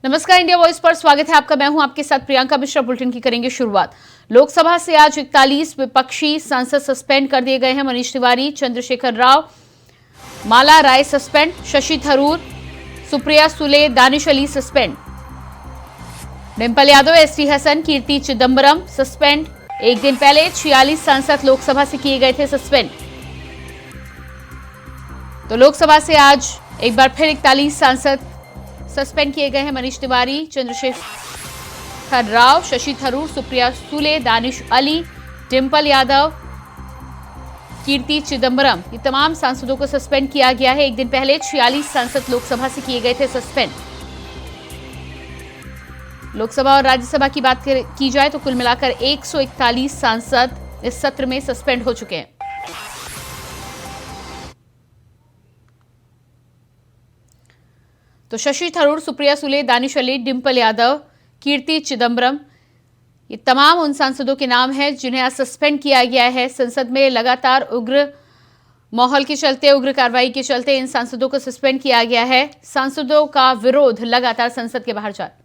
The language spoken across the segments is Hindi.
नमस्कार, इंडिया वॉइस पर स्वागत है आपका। मैं हूं आपके साथ प्रियंका मिश्रा। बुलेटिन की करेंगे शुरुआत। लोकसभा से आज 41 विपक्षी सांसद सस्पेंड कर दिए गए हैं। Manish Tiwari, Chandrashekhar Rao, Mala Rai suspend, Shashi Tharoor, Supriya Sule, Danish Ali suspend, Dimple Yadav, ST Hasan, Karti Chidambaram suspend. एक दिन पहले 46 सांसद लोकसभा से किए गए थे सस्पेंड। तो लोकसभा से आज एक बार फिर 41 सांसद सस्पेंड किए गए हैं। मनीष तिवारी, चंद्रशेखर राव, शशि थरूर, सुप्रिया सुले, दानिश अली, डिंपल यादव, कीर्ति चिदंबरम, ये तमाम सांसदों को सस्पेंड किया गया है। एक दिन पहले 46 सांसद लोकसभा से किए गए थे सस्पेंड। लोकसभा और राज्यसभा की बात की जाए तो कुल मिलाकर 141 सांसद इस सत्र में सस्पेंड हो चुके हैं। तो शशि थरूर, सुप्रिया सुले, दानिश अली, डिंपल यादव, कीर्ति चिदंबरम, ये तमाम उन सांसदों के नाम हैं जिन्हें आज सस्पेंड किया गया है। संसद में लगातार उग्र माहौल के चलते, उग्र कार्रवाई के चलते इन सांसदों को सस्पेंड किया गया है। सांसदों का विरोध लगातार संसद के बाहर जारी।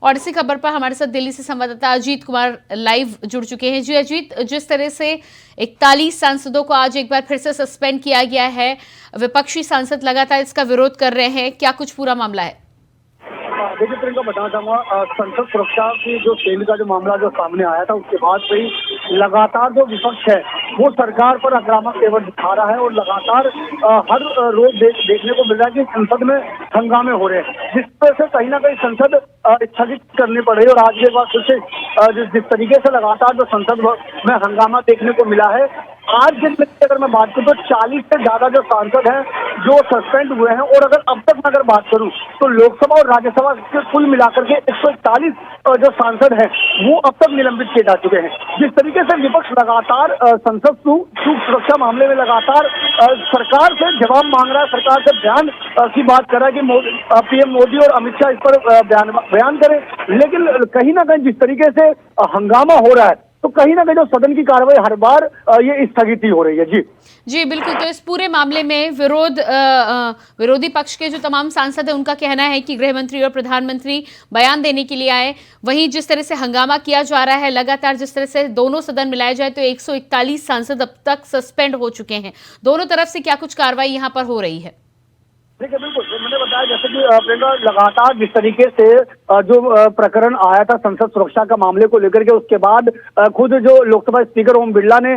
और इसी खबर पर हमारे साथ दिल्ली से संवाददाता अजीत कुमार लाइव जुड़ चुके हैं। जी अजीत, जिस तरह से 41 सांसदों को आज एक बार फिर से सस्पेंड किया गया है, विपक्षी सांसद लगातार इसका विरोध कर रहे हैं, क्या कुछ पूरा मामला है? देखिए प्रियंका, बताना चाहूंगा, संसद सुरक्षा की जो सेल का जो मामला जो सामने आया था उसके बाद से ही लगातार जो विपक्ष है वो सरकार पर आक्रामक तेवर दिखा रहा है और लगातार हर रोज देखने को मिल रहा है कि संसद में हंगामे हो रहे हैं, जिस तरह से कहीं ना कहीं संसद स्थगित करनी पड़ रही है। और आज के बाद फिर से जिस तरीके से लगातार जो संसद में हंगामा देखने को मिला है, आज दिन में अगर मैं बात करूं तो 40 से ज्यादा जो सांसद हैं जो सस्पेंड हुए हैं। और अगर अब तक मैं अगर बात करूं तो लोकसभा और राज्यसभा के कुल मिलाकर के 141 जो सांसद हैं वो अब तक निलंबित किए जा चुके हैं। जिस तरीके से विपक्ष लगातार संसद सुरक्षा मामले में लगातार सरकार से जवाब मांग रहा है, सरकार से बयान की बात कर रहा है कि पीएम मोदी और अमित शाह इस पर बयान करें, लेकिन कहीं ना कहीं जिस तरीके से हंगामा हो रहा है तो कहीं ना कहीं जो सदन की कार्रवाई हर बार ये स्थगित ही हो रही है। जी बिल्कुल। तो इस पूरे मामले में विरोधी पक्ष के जो तमाम सांसद हैं उनका कहना है कि गृह मंत्री और प्रधानमंत्री बयान देने के लिए आए। वहीं जिस तरह से हंगामा किया जा रहा है लगातार, जिस तरह से दोनों सदन मिलाए जाए तो 141 सांसद अब तक सस्पेंड हो चुके हैं। दोनों तरफ से क्या कुछ कार्रवाई यहाँ पर हो रही है? देखिए बिल्कुल, मैंने बताया जैसे कि लगातार जिस तरीके से जो प्रकरण आया था संसद सुरक्षा का मामले को लेकर के, उसके बाद खुद जो लोकसभा स्पीकर ओम बिरला ने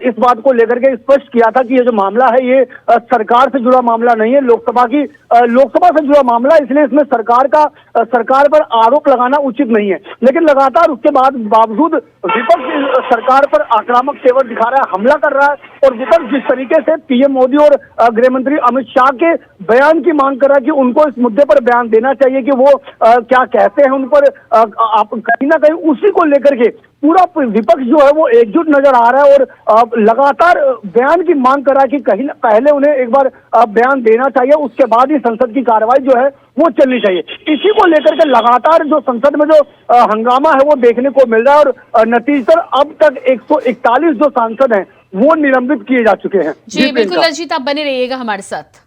इस बात को लेकर के स्पष्ट किया था कि ये जो मामला है ये सरकार से जुड़ा मामला नहीं है, लोकसभा से जुड़ा मामला, इसलिए इसमें सरकार पर आरोप लगाना उचित नहीं है। लेकिन लगातार उसके बावजूद विपक्ष सरकार पर आक्रामक तेवर दिखा रहा है, हमला कर रहा है। और विपक्ष जिस तरीके से पीएम मोदी और गृह मंत्री अमित शाह के बयान की मांग कर रहा है कि उनको इस मुद्दे पर बयान देना चाहिए कि वो क्या कहते हैं उन पर, आप कहीं ना कहीं उसी को लेकर के पूरा विपक्ष जो है वो एकजुट नजर आ रहा है और लगातार बयान की मांग कर रहा है कि कहीं पहले उन्हें एक बार बयान देना चाहिए, उसके बाद ही संसद की कार्रवाई जो है वो चलनी चाहिए। इसी को लेकर के लगातार जो संसद में जो हंगामा है वो देखने को मिल रहा है और नतीजतन अब तक 141 जो सांसद हैं वो निलंबित किए जा चुके हैं। जी बिल्कुल अजीत, आप बने रहिएगा हमारे साथ।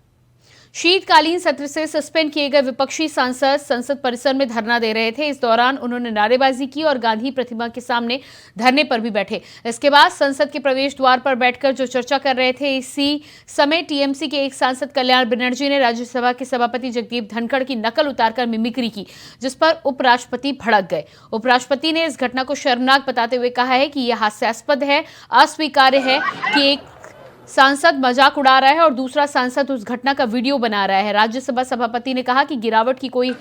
शीतकालीन सत्र से सस्पेंड किए गए विपक्षी सांसद संसद परिसर में धरना दे रहे थे। इस दौरान उन्होंने नारेबाजी की और गांधी प्रतिमा के सामने धरने पर भी बैठे। इसके बाद संसद के प्रवेश द्वार पर बैठकर जो चर्चा कर रहे थे, इसी समय टीएमसी के एक सांसद कल्याण बनर्जी ने राज्यसभा के सभापति जगदीप धनखड़ की नकल उतारकर मिमिक्री की, जिस पर उपराष्ट्रपति भड़क गए। उपराष्ट्रपति ने इस घटना को शर्मनाक बताते हुए कहा है कि यह हास्यास्पद है, अस्वीकार्य है कि एक सांसद मजाक उड़ा रहा है और दूसरा सांसद उस घटना का वीडियो बना रहा है। राज्यसभा सभापति ने कहा कि गिरावट की कोई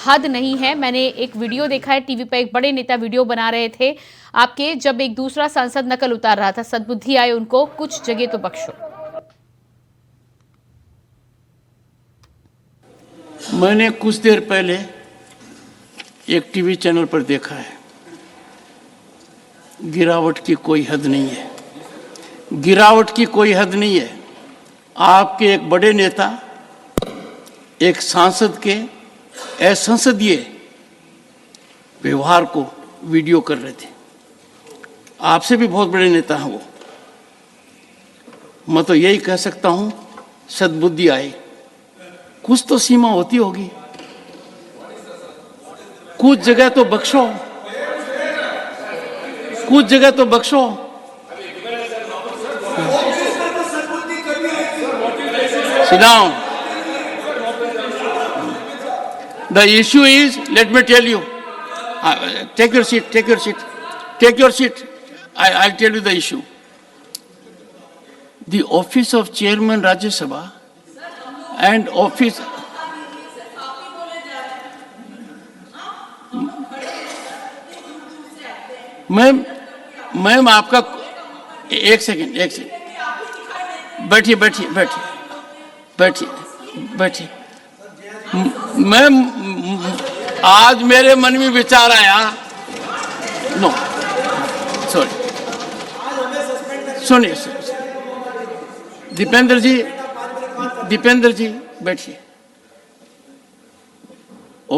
हद नहीं है। मैंने एक वीडियो देखा है, टीवी पर एक बड़े नेता वीडियो बना रहे थे आपके, जब एक दूसरा सांसद नकल उतार रहा था। सद्बुद्धि आए उनको, कुछ जगह तो बख्शो। मैंने कुछ देर पहले एक टीवी चैनल पर देखा है, गिरावट की कोई हद नहीं है, गिरावट की कोई हद नहीं है। आपके एक बड़े नेता एक सांसद के असंसदीय व्यवहार को वीडियो कर रहे थे। आपसे भी बहुत बड़े नेता हैं वो। मैं तो यही कह सकता हूं, सद्बुद्धि आए, कुछ तो सीमा होती होगी। कुछ जगह तो बख्शो, कुछ जगह तो बख्शो। Sit down. The issue is, let me tell you. Take your seat. Take your seat. Take your seat. I'll tell you the issue. The office of Chairman Rajya Sabha and office. Ma'am आपका एक सेकंड बैठिए बैठिए बैठिए बैठिए बैठिए। मैम आज मेरे मन में विचार आया, नो सॉरी, सुनिए दीपेंद्र जी बैठिए।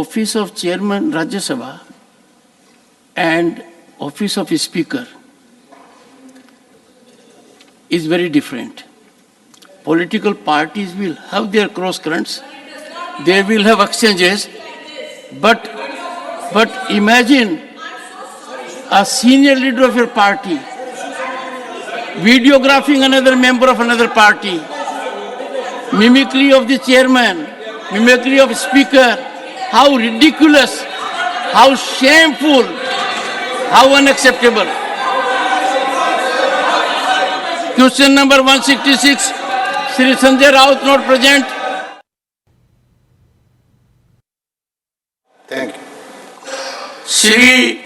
Office of chairman Rajya Sabha and office of speaker is very different. Political parties will have their cross currents, they will have exchanges, but imagine a senior leader of your party videographing another member of another party, mimicry of the chairman, mimicry of speaker. How ridiculous, how shameful, how unacceptable. Question number 166, Shri Sanjay Raut not present. Thank you. Shri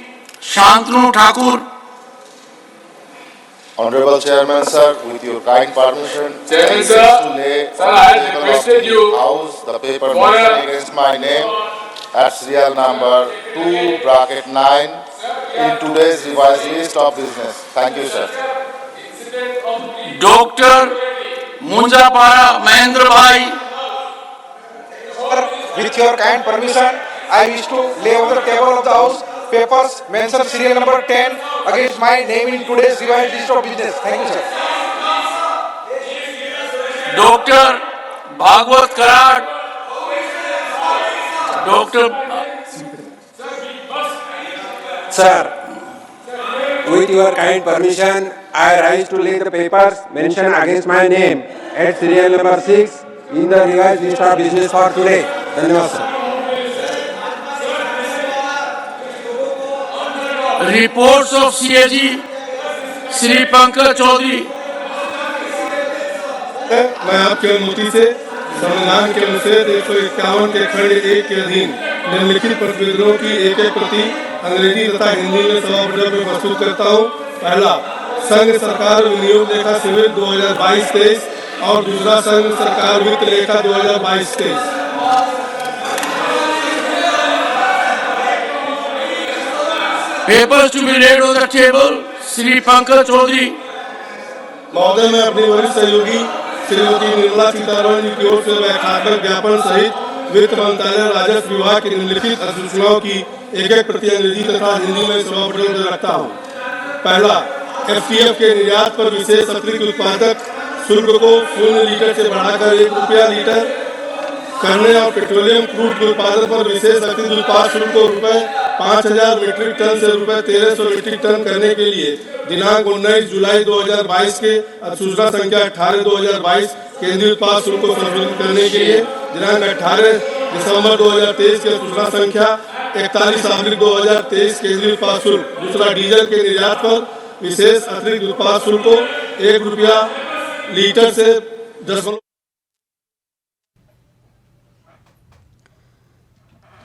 Shantanu Thakur. Honorable Chairman, sir, with your kind permission, Chairman, I sir, wish to lay sir, on I the had table requested of the you House the paper for a- mentioned against my name at serial number 2-9 in today's revised list of business. Thank you, sir. Dr. Munjapara Mahendra Bhai. With your kind permission, I wish to lay on the table of the House papers mentioned serial number 10 against my name in today's revised list of business. Thank you, sir. Dr. Bhagwat Karad. Dr. Sir, with your kind permission, I rise to lay the papers mentioned against my name at serial number 6 in the revised list of business for today. धन्यवाद sir. Reports of CAG, Shri Pankaj Chaudhary. मैं आपके अनुमति से संविधान के अनुच्छेद 151 के खंड 1 के अधीन निम्नलिखित प्रतिवेदनों की एक एक प्रति अंग्रेजी तथा हिंदी में सभा पटल में प्रस्तुत करता हूँ। पहला, संघ सरकार विनियोग लेखा सिविल 2022-23 और दूसरा संघ सरकार वित्त लेखा 2022-23। Papers to be laid on the table, Shri Pankaj Chaudhary. महोदय, मैं अपनी वरिष्ठ सहयोगी श्रीमती निर्मला सीतारमण जी की ओर से व्याख्यात्मक ज्ञापन सहित वित्त मंत्रालय राजस्व विभाग की निम्नलिखित अधिसूचनाओं की एक एक प्रति अंग्रेजी तथा हिंदी में सभा पटल में रखता हूँ। पहला, FTF के निर्यात पर विशेष अतिरिक्त उत्पादक शुल्क को 0 लीटर से बढ़ाकर 1 रुपया लीटर करने और पेट्रोलियम क्रूड के उत्पादन पर विशेष अतिरिक्त उत्पाद शुल्क को ₹5,000 मीट्रिक टन से ₹1,300 मीट्रिक टन करने के लिए दिनांक 19 जुलाई 2022 के अधिसूचना संख्या 18/2022 केंद्रीय उत्पाद शुल्क को संशोधित करने के लिए दिनांक 18 दिसंबर 2023 के अधिसूचना संख्या 41/2023 केंद्रीय उत्पाद शुल्क। दूसरा, डीजल के निर्यात पर विशेष अतिरिक्त उत्पाद शुल्क को 1 रुपया लीटर से 10।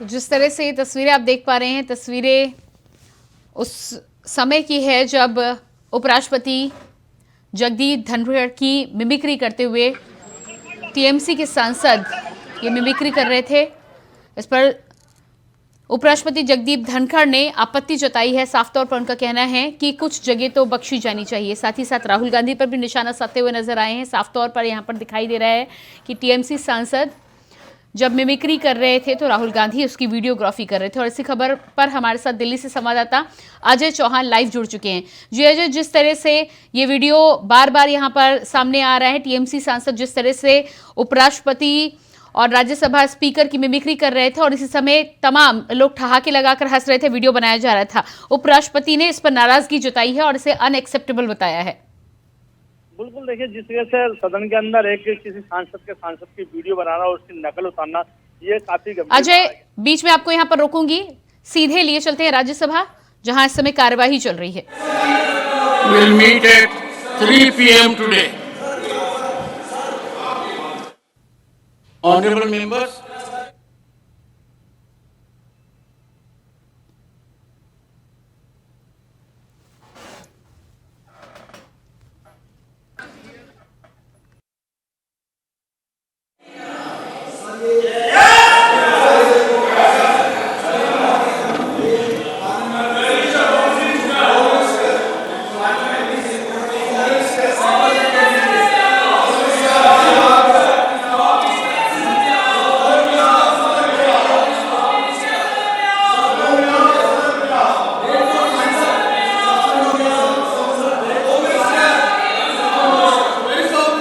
तो जिस तरह से ये तस्वीरें आप देख पा रहे हैं, तस्वीरें उस समय की है जब उपराष्ट्रपति जगदीप धनखड़ की मिमिक्री करते हुए टीएमसी के सांसद ये मिमिक्री कर रहे थे। इस पर उपराष्ट्रपति जगदीप धनखड़ ने आपत्ति जताई है। साफ तौर पर उनका कहना है कि कुछ जगह तो बख्शी जानी चाहिए। साथ ही साथ राहुल गांधी पर भी निशाना साधते हुए नजर आए हैं। साफ तौर पर यहाँ पर दिखाई दे रहा है कि टीएमसी सांसद जब मिमिक्री कर रहे थे तो राहुल गांधी उसकी वीडियोग्राफी कर रहे थे। और इसी खबर पर हमारे साथ दिल्ली से संवाददाता अजय चौहान लाइव जुड़ चुके हैं। जी अजय, जिस तरह से ये वीडियो बार बार यहाँ पर सामने आ रहा है, टीएमसी सांसद जिस तरह से उपराष्ट्रपति और राज्यसभा स्पीकर की मिमिक्री कर रहे थे और इसी समय तमाम लोग ठहाके लगाकर हंस रहे थे, वीडियो बनाया जा रहा था। उपराष्ट्रपति ने इस पर नाराजगी जताई है और इसे अनएक्सेप्टेबल बताया है। बिल्कुल, देखिए जिस तरह से सदन के अंदर एक किसी सांसद की वीडियो बनाना और उसकी नकल उतारना, ये काफी गंभीर। अजय, बीच में आपको यहाँ पर रोकूंगी, सीधे लिए चलते हैं राज्यसभा, जहां इस समय कार्यवाही चल रही है। We'll meet at 3 p.m. today. Honorable members,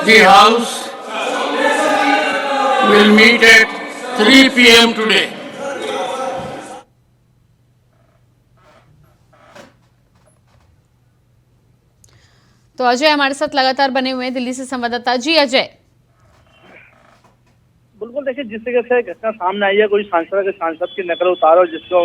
the House will meet at 3 p.m. today. तो अजय हमारे साथ लगातार बने हुए हैं दिल्ली से संवाददाता। जी अजय। बिल्कुल, देखिए जिस तरह से घटना सामने आई है, कोई सांसद की नकल उतारो, जिसको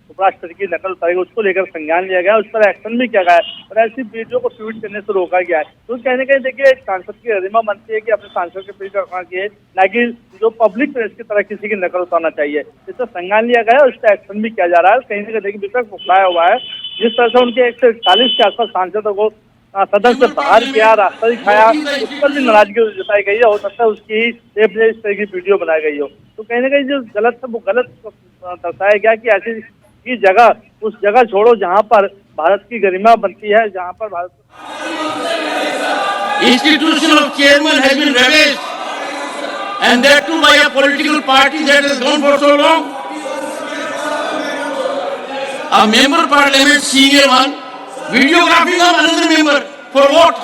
उपराष्ट्रपति की नकल उतारेगा, उसको लेकर संज्ञान लिया गया, उस पर एक्शन भी किया गया है और ऐसी वीडियो को ट्वीट करने से रोका गया है। तो कहीं ना कहीं देखिए एक सांसद की गरिमा बनती है कि अपने सांसद के ट्वीट रखना चाहिए, ना कि जो पब्लिक प्रेस की तरह किसी की नकल उतारना चाहिए। इस पर संज्ञान लिया गया है और इस पर एक्शन भी किया जा रहा है। कहीं ना कहीं देखिए विपक्ष फुसलाया हुआ है, जिस तरह से उनके 140 के आसपास सांसदों को सदन से बाहर किया, रास्ता दिखाया, उस पर भी नाराजगी जताई गई है। हो सकता है उसकी इस तरह की वीडियो बनाई गई हो। तो कहीं ना कहीं जो गलत है वो गलत दर्शाया गया कि ऐसी की जगह, उस जगह छोड़ो जहां पर भारत की गरिमा बनती है, जहां पर Bharat Institution of chairman has been ravaged, and that too by a political party that has gone for so long. A member parliament, senior one, videographing of another member for what?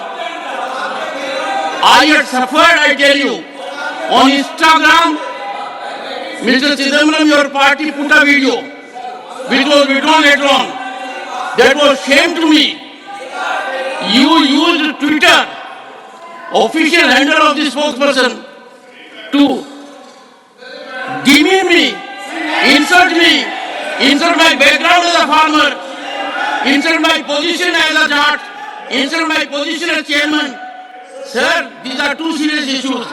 I had suffered, I tell you, on Instagram. Mr. Chidambaram, your party put a video which was withdrawn later on. That was shame to me. You used Twitter, official handle of the spokesperson, to demean me, insult my background as a farmer, insult my position as a judge, insult my position as chairman. Sir, these are two serious issues.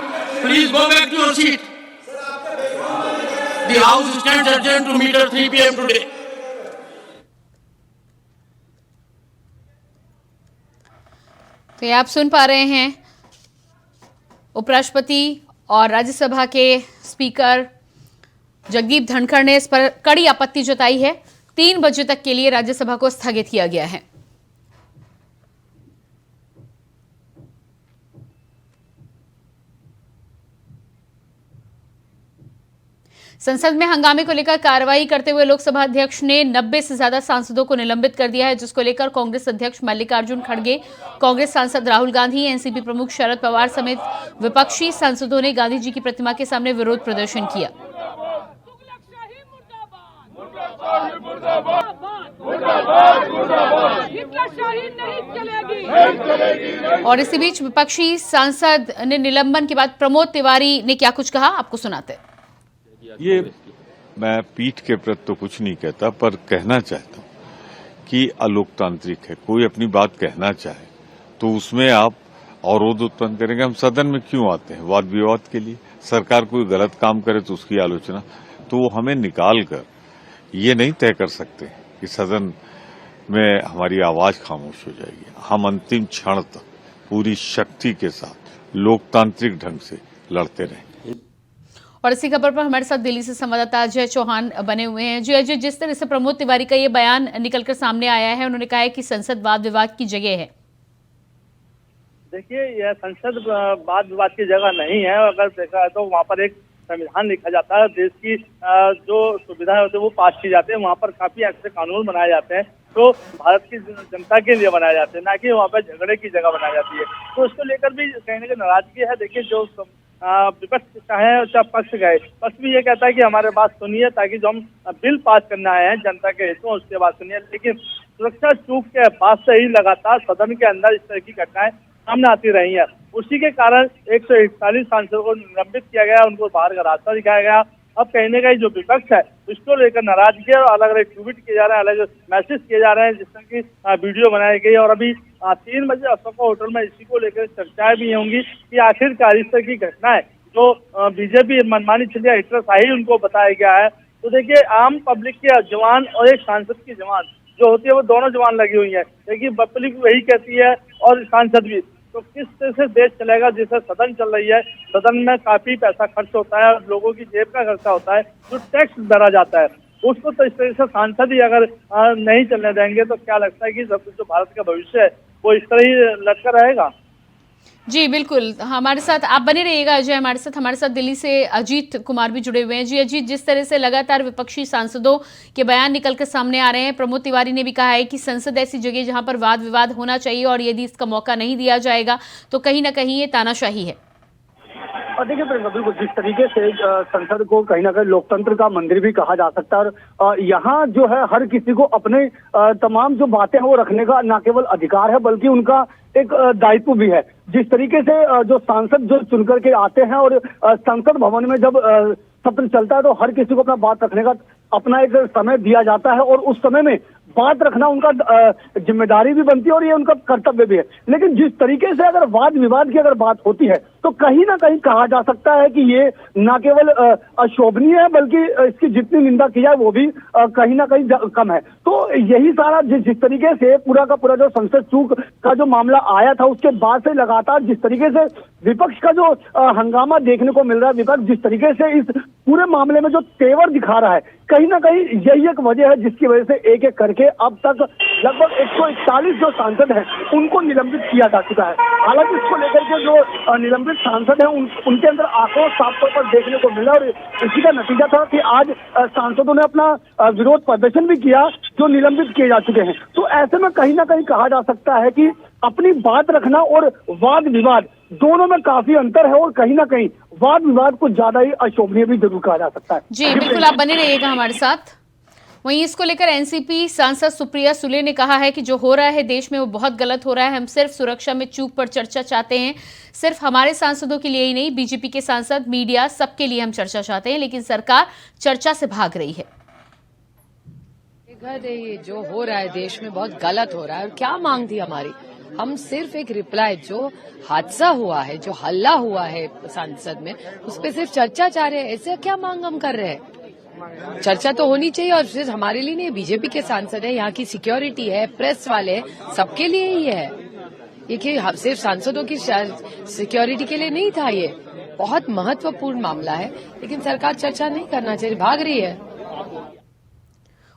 Please go back to your seat. The House stands adjourned to meet at 3 p.m. today. तो ये आप सुन पा रहे हैं, उपराष्ट्रपति और राज्यसभा के स्पीकर जगदीप धनखड़ ने इस पर कड़ी आपत्ति जताई है। 3 बजे तक के लिए राज्यसभा को स्थगित किया गया है। संसद में हंगामे को लेकर कार्रवाई करते हुए लोकसभा अध्यक्ष ने 90 से ज्यादा सांसदों को निलंबित कर दिया है, जिसको लेकर कांग्रेस अध्यक्ष मल्लिकार्जुन खड़गे, कांग्रेस सांसद राहुल गांधी, एनसीपी प्रमुख शरद पवार समेत विपक्षी सांसदों ने गांधी जी की प्रतिमा के सामने विरोध प्रदर्शन किया। और इसी बीच विपक्षी सांसद ने निलंबन के बाद प्रमोद तिवारी ने क्या कुछ कहा, आपको सुनाते हैं। ये मैं पीठ के प्रति तो कुछ नहीं कहता, पर कहना चाहता हूं कि अलोकतांत्रिक है। कोई अपनी बात कहना चाहे तो उसमें आप अवरोध उत्पन्न करेंगे। हम सदन में क्यों आते हैं? वाद विवाद के लिए। सरकार कोई गलत काम करे तो उसकी आलोचना, तो हमें निकाल कर ये नहीं तय कर सकते कि सदन में हमारी आवाज खामोश हो जाएगी। हम अंतिम क्षण तक पूरी शक्ति के साथ लोकतांत्रिक ढंग से लड़ते रहें। और इसी खबर पर हमारे साथ दिल्ली से संवाददाता अजय चौहान बने हुए हैं। जी अजय, जिस तरह से प्रमोद तिवारी का ये बयान निकलकर सामने आया है, उन्होंने कहा है कि संसद वाद विवाद की जगह है। देखिए, यह संसद वाद विवाद की जगह नहीं है। अगर देखा है तो वहाँ पर एक संविधान लिखा जाता है, देश की जो सुविधाएं होती है वो पास की जाती है। वहाँ पर काफी ऐसे कानून बनाए जाते हैं तो भारत की जनता के लिए बनाए जाते हैं, ना कि वहाँ पर झगड़े की जगह बनाई जाती है। तो उसको लेकर भी कहीं ना कहीं नाराजगी है। देखिए, जो विपक्ष चाहे चाहे पक्ष गए, पक्ष भी ये कहता है कि हमारे बात सुनिए ताकि जो हम बिल पास करने आए हैं जनता के हित में उसके बाद सुनिए। लेकिन सुरक्षा चूक के बाद से ही लगातार सदन के अंदर इस तरह की घटनाएं सामने आती रही है। उसी के कारण 141 सांसदों को निलंबित किया गया, उनको बाहर का रास्ता दिखाया गया। अब कहीं ना कहीं जो विपक्ष है इसको लेकर नाराजगी और अलग अलग ट्वीट किए जा रहे हैं, अलग मैसेज किए जा रहे हैं, जिस तरह की वीडियो बनाई गई। और अभी 3 बजे अशोका होटल में इसी को लेकर चर्चाएं भी होंगी कि आखिरकार इस तरह की घटनाएं जो बीजेपी मनमानी चल रही है, हिटलरशाही उनको बताया गया है। तो देखिए, आम पब्लिक के जवान और एक सांसद की जवान जो होती है वो दोनों जवान लगी हुई है। देखिए, पब्लिक वही कहती है और सांसद भी। तो किस तरह से देश चलेगा? जैसे सदन चल रही है, सदन में काफी पैसा खर्च होता है, लोगों की जेब का खर्चा होता है, जो टैक्स भरा जाता है उसको तो इस तरह से सांसद ही अगर नहीं चलने देंगे तो क्या लगता है कि जो भारत का भविष्य है वो इस तरह ही लटका रहेगा। जी बिल्कुल, हमारे साथ आप बने रहिएगा अजय। हमारे साथ दिल्ली से अजीत कुमार भी जुड़े हुए हैं। जी अजीत, जिस तरह से लगातार विपक्षी सांसदों के बयान निकल कर सामने आ रहे हैं, प्रमोद तिवारी ने भी कहा है कि संसद ऐसी जगह जहां पर वाद विवाद होना चाहिए और यदि इसका मौका नहीं दिया जाएगा तो कहीं ना कहीं ये तानाशाही है। और देखिए बिल्कुल, जिस तरीके से संसद को कहीं ना कहीं लोकतंत्र का मंदिर भी कहा जा सकता है, और यहाँ जो है हर किसी को अपने तमाम जो बातें हैं वो रखने का न केवल अधिकार है बल्कि उनका एक दायित्व भी है। जिस तरीके से जो सांसद जो चुन करके आते हैं और संसद भवन में जब सत्र चलता है तो हर किसी को अपना बात रखने का अपना एक समय दिया जाता है और उस समय में बात रखना उनका जिम्मेदारी भी बनती है और ये उनका कर्तव्य भी है। लेकिन जिस तरीके से अगर वाद विवाद की अगर बात होती है तो कहीं ना कहीं कहा जा सकता है कि ये न केवल अशोभनीय है बल्कि इसकी जितनी निंदा की जाए वो भी कहीं ना कहीं कम है। तो यही सारा जिस तरीके से पूरा का पूरा जो संसद चूक का जो मामला आया था उसके बाद से लगातार जिस तरीके से विपक्ष का जो हंगामा देखने को मिल रहा है, विपक्ष जिस तरीके से इस पूरे मामले में जो तेवर दिखा रहा है, कहीं ना कहीं यही एक वजह है जिसकी वजह से एक एक करके अब तक लगभग 141 जो सांसद हैं उनको निलंबित किया जा चुका है। हालांकि इसको लेकर के जो निलंबित सांसद हैं उनके अंदर आक्रोश साफ तौर पर देखने को मिला और इसी का नतीजा था कि आज सांसदों ने अपना विरोध प्रदर्शन भी किया जो निलंबित किए जा चुके हैं। तो ऐसे में कहीं ना कहीं कहा जा सकता है कि अपनी बात रखना और वाद विवाद दोनों में काफी अंतर है और कहीं ना कहीं वाद विवाद को ज्यादा ही अशोभनीय भी जरूर कहा जा सकता है। जी बिल्कुल, आप बने रहिएगा हमारे साथ। वहीं इसको लेकर एनसीपी सांसद सुप्रिया सुले ने कहा है कि जो हो रहा है देश में वो बहुत गलत हो रहा है। हम सिर्फ सुरक्षा में चूक पर चर्चा चाहते हैं, सिर्फ हमारे सांसदों के लिए ही नहीं, बीजेपी के सांसद, मीडिया, सबके लिए हम चर्चा चाहते हैं, लेकिन सरकार चर्चा से भाग रही है। ये जो हो रहा है देश में बहुत गलत हो रहा है। और क्या मांग थी हमारी? हम सिर्फ एक रिप्लाई, जो हादसा हुआ है, जो हल्ला हुआ है संसद में, उस पर सिर्फ चर्चा चाह रहे हैं। ऐसे क्या मांग हम कर रहे हैं? चर्चा तो होनी चाहिए और सिर्फ हमारे लिए नहीं, बीजेपी के सांसद है, यहाँ की सिक्योरिटी है, प्रेस वाले, सबके लिए ही है ये। कि सिर्फ सांसदों की सिक्योरिटी के लिए नहीं था, ये बहुत महत्वपूर्ण मामला है, लेकिन सरकार चर्चा नहीं करना चाहिए, भाग रही है।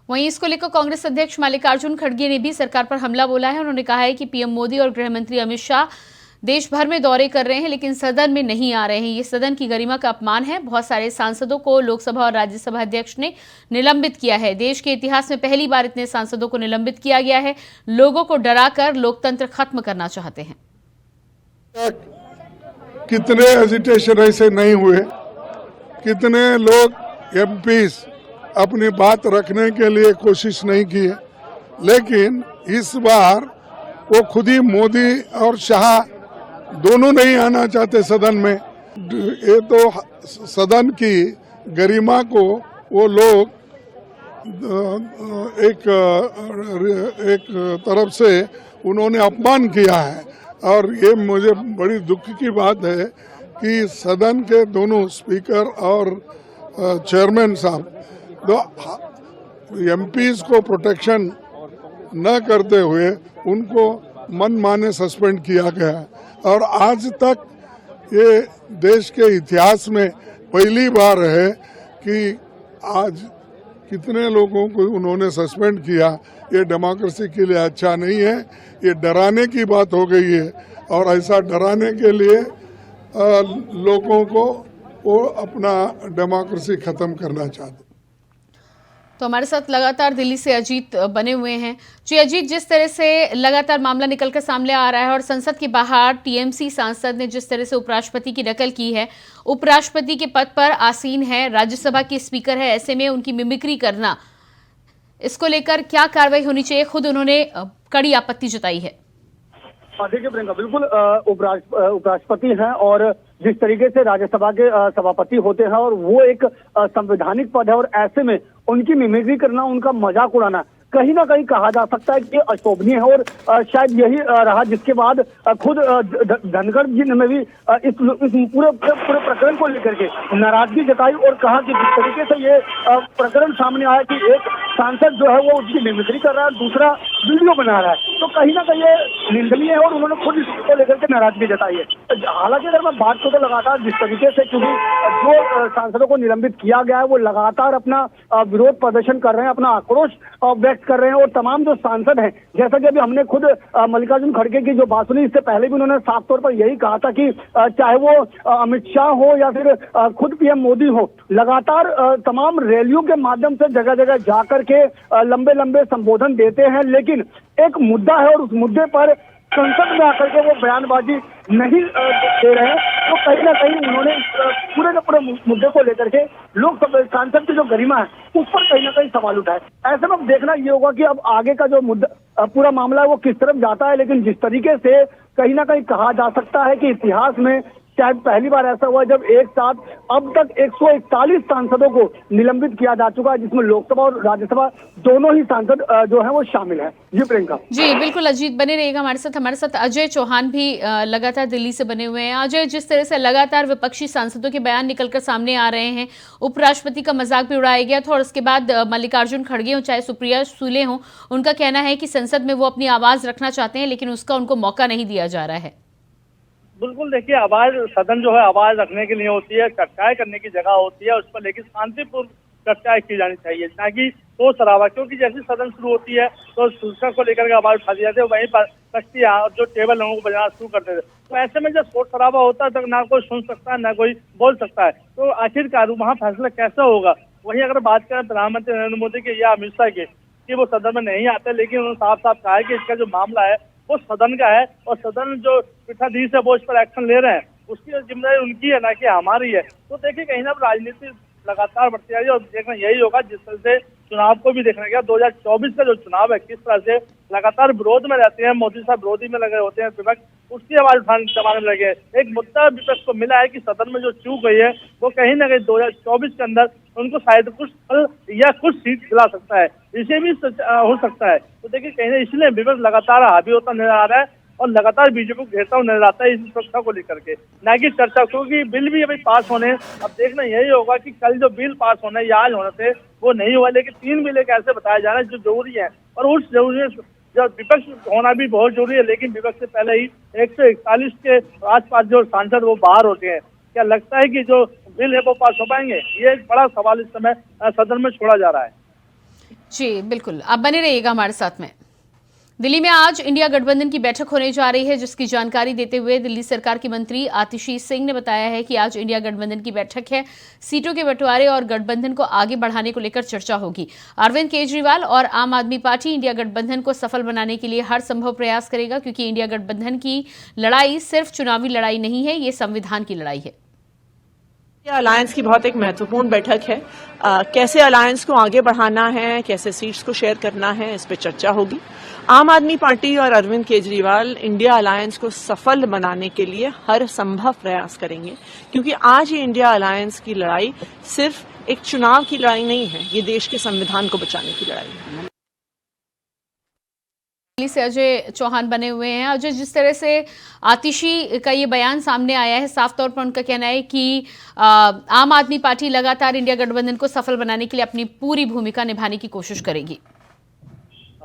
वहीं इसको लेकर कांग्रेस अध्यक्ष मल्लिकार्जुन खड़गे ने भी सरकार पर हमला बोला है। उन्होंने कहा है कि पीएम मोदी और गृह मंत्री अमित शाह देश भर में दौरे कर रहे हैं लेकिन सदन में नहीं आ रहे हैं। ये सदन की गरिमा का अपमान है। बहुत सारे सांसदों को लोकसभा और राज्यसभा अध्यक्ष ने निलंबित किया है। देश के इतिहास में पहली बार इतने सांसदों को निलंबित किया गया है। लोगों को डराकर लोकतंत्र खत्म करना चाहते हैं। कितने एजिटेशन ऐसे नहीं हुए, कितने लोग एमपीज अपनी बात रखने के लिए कोशिश नहीं की है, लेकिन इस बार वो खुद ही मोदी और शाह दोनों नहीं आना चाहते सदन में। ये तो सदन की गरिमा को वो लोग एक तरफ से उन्होंने अपमान किया है और ये मुझे बड़ी दुख की बात है कि सदन के दोनों स्पीकर और चेयरमैन साहब तो एमपीज को प्रोटेक्शन न करते हुए उनको मनमाने सस्पेंड किया गया और आज तक ये देश के इतिहास में पहली बार है कि आज कितने लोगों को उन्होंने सस्पेंड किया। ये डेमोक्रेसी के लिए अच्छा नहीं है, ये डराने की बात हो गई है और ऐसा डराने के लिए लोगों को वो अपना डेमोक्रेसी खत्म करना चाहते। तो हमारे साथ लगातार दिल्ली से अजीत बने हुए हैं। जी अजीत, जिस तरह से लगातार मामला निकलकर सामने आ रहा है और संसद के बाहर टीएमसी सांसद ने जिस तरह से उपराष्ट्रपति की नकल की है, उपराष्ट्रपति के पद पर आसीन है, राज्यसभा के स्पीकर है, ऐसे में उनकी मिमिक्री करना, इसको लेकर क्या कार्रवाई होनी चाहिए? खुद उन्होंने कड़ी आपत्ति जताई है। देखिए प्रियंका, बिल्कुल उपराष्ट्रपति हैं और जिस तरीके से राज्यसभा के सभापति होते हैं और वो एक संवैधानिक पद है और ऐसे में उनकी मिमिक्री करना, उनका मजाक उड़ाना कहीं ना कहीं कहा जा सकता है कि अशोभनीय है और शायद यही रहा जिसके बाद खुद धनखड़ जी ने भी इस पूरे प्रकरण को लेकर के नाराजगी जताई और कहा कि जिस तरीके से ये प्रकरण सामने आया कि एक सांसद जो है वो उसकी मिमिक्री कर रहा है, दूसरा वीडियो बना रहा है, तो कहीं ना कहीं ये निंदनीय है और उन्होंने खुद इसको लेकर के नाराजगी जताई है। हालांकि अगर मैं बात करूं तो लगातार जिस तरीके से, क्योंकि जो सांसदों को निलंबित किया गया है वो लगातार अपना विरोध प्रदर्शन कर रहे हैं, अपना आक्रोश व्यक्त कर रहे हैं और तमाम जो सांसद हैं, जैसा कि अभी हमने खुद मल्लिकार्जुन खड़गे की जो बात सुनी, इससे पहले भी उन्होंने साफ तौर पर यही कहा था कि चाहे वो अमित शाह हो या फिर खुद पीएम मोदी हो, लगातार तमाम रैलियों के माध्यम से जगह जगह जाकर के लंबे लंबे संबोधन देते हैं, लेकिन एक मुद्दा है और उस मुद्दे पर संसद में आकर के वो बयानबाजी नहीं दे रहे हैं। तो कहीं ना कहीं उन्होंने पूरे के पूरे मुद्दे को लेकर के लोकसभा सांसद की जो गरिमा है उस पर कहीं ना कहीं सवाल उठाए। ऐसे में देखना ये होगा कि अब आगे का जो मुद्दा पूरा मामला है वो किस तरफ जाता है, लेकिन जिस तरीके से कहीं ना कहीं कहा जा सकता है कि इतिहास में शायद पहली बार ऐसा हुआ जब एक साथ अब तक 141 सांसदों को निलंबित किया जा चुका है, जिसमें लोकसभा और राज्यसभा दोनों ही सांसद जो है वो शामिल है। जी प्रियंका। जी बिल्कुल अजीत बने रहिएगा हमारे साथ अजय चौहान भी लगातार दिल्ली से बने हुए हैं। अजय, जिस तरह से लगातार विपक्षी सांसदों के बयान निकलकर सामने आ रहे हैं, उपराष्ट्रपति का मजाक भी उड़ाया गया था और उसके बाद मल्लिकार्जुन खड़गे हो चाहे सुप्रिया सुले हो, उनका कहना है कि संसद में वो अपनी आवाज रखना चाहते हैं लेकिन उसका उनको मौका नहीं दिया जा रहा है। बिल्कुल, देखिए आवाज, सदन जो है आवाज रखने के लिए होती है, चर्चाएं करने की जगह होती है, उस पर लेकिन शांतिपूर्ण चर्चाएं की जानी चाहिए, ना कि तो शराबा। क्योंकि जैसे सदन शुरू होती है तो सूचना को लेकर के आवाज उठा दी जाती है, वहीं पर तख्तियां और जो टेबल लोगों को बजाना शुरू करते थे, तो ऐसे में जब शोर शराबा होता है तो ना कोई सुन सकता है ना कोई बोल सकता है, तो आखिरकार वहाँ फैसला कैसे होगा। वहीं अगर बात करें प्रधानमंत्री नरेंद्र मोदी के या अमित शाह के कि वो सदन में नहीं आते, लेकिन उन्होंने साफ साफ कहा है कि इसका जो मामला है वो सदन का है और सदन जो पीठाधीश है वो इस पर एक्शन ले रहे हैं, उसकी जिम्मेदारी उनकी है ना कि हमारी है। तो देखिए कहीं ना राजनीति लगातार बढ़ती जा रही है और देखना यही होगा जिस तरह से चुनाव को भी देखना गया। 2024 का जो चुनाव है किस तरह से लगातार विरोध में रहते हैं, मोदी साहब विरोधी में लगे होते हैं, विपक्ष उसकी आवाज दबाने में लगे। एक मुद्दा विपक्ष को मिला है कि सदन में जो चूक गई है वो कहीं ना कहीं 2024 के अंदर उनको शायद कुछ फल या कुछ सीट दिला सकता है, इसे भी हो सकता है। तो देखिए कहीं ना इसलिए विपक्ष लगातार हावी होता नजर आ रहा है और लगातार बीजेपी को घेरता हुआ नजर आता है इस सुरक्षा को लेकर के, ना कि चर्चा, क्योंकि बिल भी अभी पास होने। अब देखना यही होगा कि कल जो बिल पास होने या आज होने थे वो नहीं हुआ, लेकिन 3 बिल एक ऐसे बताया जा रहे हैं जो जरूरी है और उस जरूरी जो विपक्ष होना भी बहुत जरूरी है, लेकिन विपक्ष से पहले ही 141 के आसपास जो सांसद वो बाहर होते हैं। क्या लगता है कि जो बिल है वो पास हो पाएंगे? ये एक बड़ा सवाल इस समय सदन में छोड़ा जा रहा है। जी बिल्कुल, आप बने रहिएगा हमारे साथ में। दिल्ली में आज इंडिया गठबंधन की बैठक होने जा रही है, जिसकी जानकारी देते हुए दिल्ली सरकार की मंत्री आतिशी सिंह ने बताया है कि आज इंडिया गठबंधन की बैठक है, सीटों के बंटवारे और गठबंधन को आगे बढ़ाने को लेकर चर्चा होगी। अरविंद केजरीवाल और आम आदमी पार्टी इंडिया गठबंधन को सफल बनाने के लिए हर संभव प्रयास करेगा, क्योंकि इंडिया गठबंधन की लड़ाई सिर्फ चुनावी लड़ाई नहीं है, ये संविधान की लड़ाई है। अलायंस की बहुत एक महत्वपूर्ण बैठक है। कैसे अलायंस को आगे बढ़ाना है, कैसे सीट्स को शेयर करना है, इस पे चर्चा होगी। आम आदमी पार्टी और अरविंद केजरीवाल इंडिया अलायंस को सफल बनाने के लिए हर संभव प्रयास करेंगे, क्योंकि आज ये इंडिया अलायंस की लड़ाई सिर्फ एक चुनाव की लड़ाई नहीं है, ये देश के संविधान को बचाने की लड़ाई है। दिल्ली से अजय चौहान बने हुए हैं। अजय, जिस तरह से आतिशी का ये बयान सामने आया है, साफ तौर पर उनका कहना है कि आम आदमी पार्टी लगातार इंडिया गठबंधन को सफल बनाने के लिए अपनी पूरी भूमिका निभाने की कोशिश करेगी।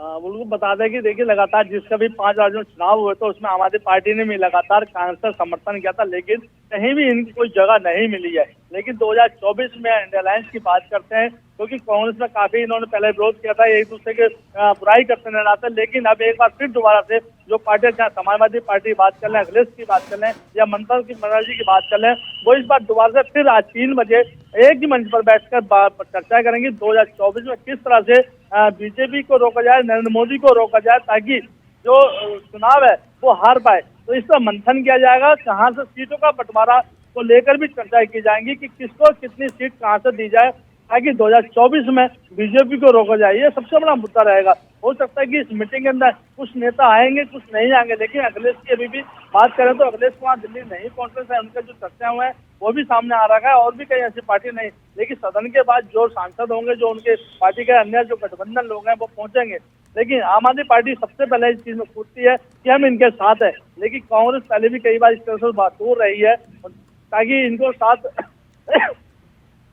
उनको बता दें कि देखिए लगातार जिसका भी 5 राज्यों में चुनाव हुए तो उसमें आम आदमी पार्टी ने भी लगातार कांग्रेस का समर्थन किया था, लेकिन कहीं भी इनकी कोई जगह नहीं मिली है। लेकिन 2024 में इंडिया अलायंस की बात करते हैं, क्योंकि कांग्रेस में काफी इन्होंने पहले विरोध किया था, एक दूसरे के बुराई करते नजर आते हैं। लेकिन अब एक बार फिर दोबारा से जो पार्टी, चाहे समाजवादी पार्टी की बात कर लें, अखिलेश की बात कर लें या ममता बनर्जी की बात कर लें, वो इस बार दोबारा से फिर आज 3 बजे एक ही मंच पर बैठकर चर्चा करेंगे 2024 में किस तरह से बीजेपी को रोका जाए, नरेंद्र मोदी को रोका जाए, ताकि जो चुनाव है वो हार पाए। तो इस पर मंथन किया जाएगा। कहां से सीटों का बंटवारा को लेकर भी चर्चा की जाएंगी कि किसको कितनी सीट कहां से दी जाए, ताकि 2024 में बीजेपी को रोका जाए। ये सबसे बड़ा मुद्दा रहेगा। हो सकता है कि इस मीटिंग के अंदर कुछ नेता आएंगे, कुछ नहीं आएंगे, लेकिन अखिलेश की अभी भी बात करें तो अखिलेश कुमार दिल्ली नहीं पहुंच रहे हैं। उनका जो चर्चा हुए हैं वो भी सामने आ रहा है, और भी कई ऐसी पार्टी नहीं। लेकिन सदन के बाद जो सांसद होंगे, जो उनके पार्टी के अन्य जो गठबंधन लोग हैं, वो पहुंचेंगे। लेकिन आम आदमी पार्टी सबसे पहले इस चीज में कूदती है कि हम इनके साथ है, लेकिन कांग्रेस पहले भी कई बार इस तरह से बात हो रही है, ताकि इनको साथ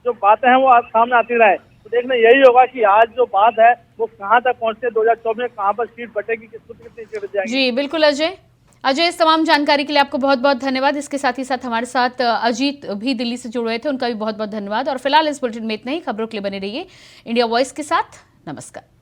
जो बातें हैं वो आज सामने आती रहे। तो देखना यही होगा कि आज जो बात है वो कहां तक पहुंचते, 2024 में कहां पर सीट बटेगी, किसको कितनी सीट जाएगी। जी बिल्कुल अजय, इस तमाम जानकारी के लिए आपको बहुत बहुत धन्यवाद। इसके साथ ही साथ हमारे साथ अजीत भी दिल्ली से जुड़े थे, उनका भी बहुत बहुत धन्यवाद। और फिलहाल इस बुलेटिन में इतना ही। खबरों के लिए बने रहिए इंडिया वॉइस के साथ। नमस्कार।